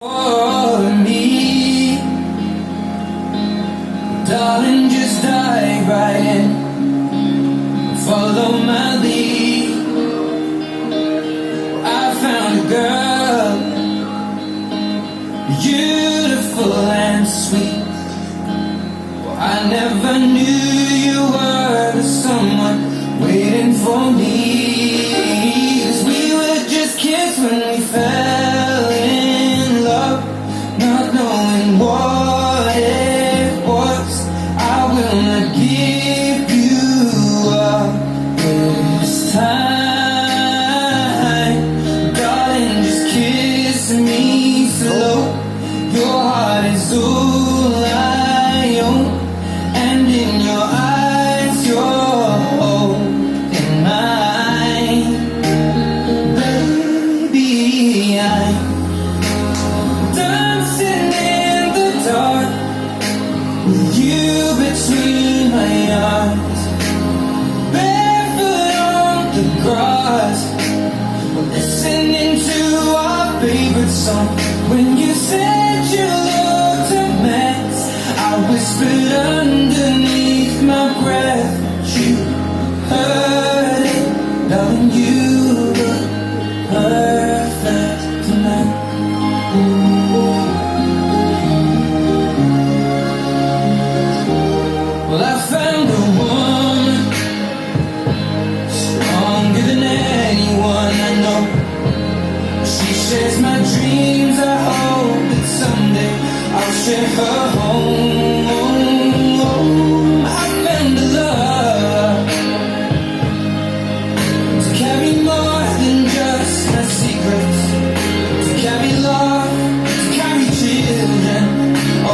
For me, darling, just dive right in, follow my lead. I found a girl, beautiful and sweet. Well, I never knew you were the someone waiting for me. 'Cause we were just kids when we fell in love, not knowing what it was. I will not give you up this time, darling, just kiss me slow. Your heart is all I own, and in your eyes you're holding mine. Baby, I'm dancing in the dark with you between my arms, barefoot on the grass, listening to our favorite song. When you said you looked a mess, I whispered underneath my breath, you heard it, darling, you look perfect tonight. Well, I found a woman stronger than anyone I know. She shares my dreams. I hope that someday I'll share her home. I found a love to carry more than just my secrets, to carry love, to carry children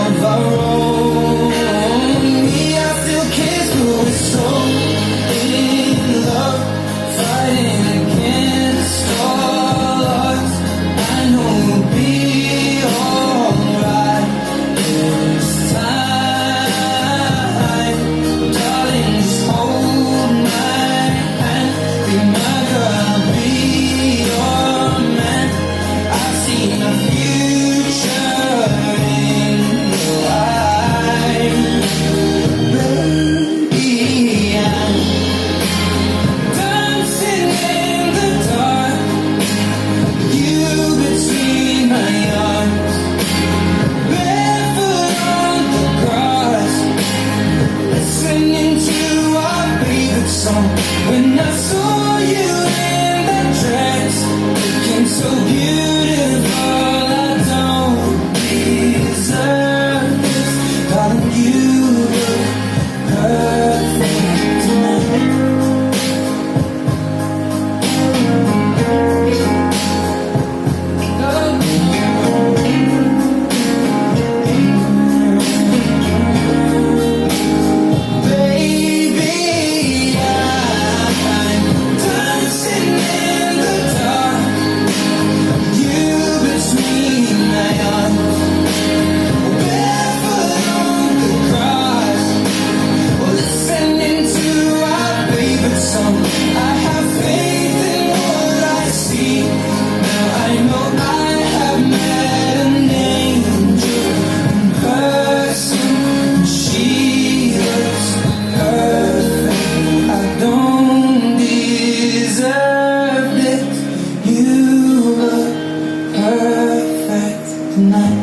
of our own. We are still kids, but we're so in love, fighting against all odds. I know we'll be alright this time. Darling, just hold my hand, be my girl, I'll be your man. I see my future in your eyes. Baby, I'm dancing in the dark, you between my arms, barefoot on the grass, listening to our favorite song. When I saw you in that dress, looking so beautiful, I don't deserve this. Darling, you look perfect tonight. Baby, I'm dancing in the dark, you between my arms, barefoot on the grass, listening to our favorite song. I have faith in what I see. Now I know I have met an angel in person. She looks perfect. I don't deserve this. You look perfect tonight.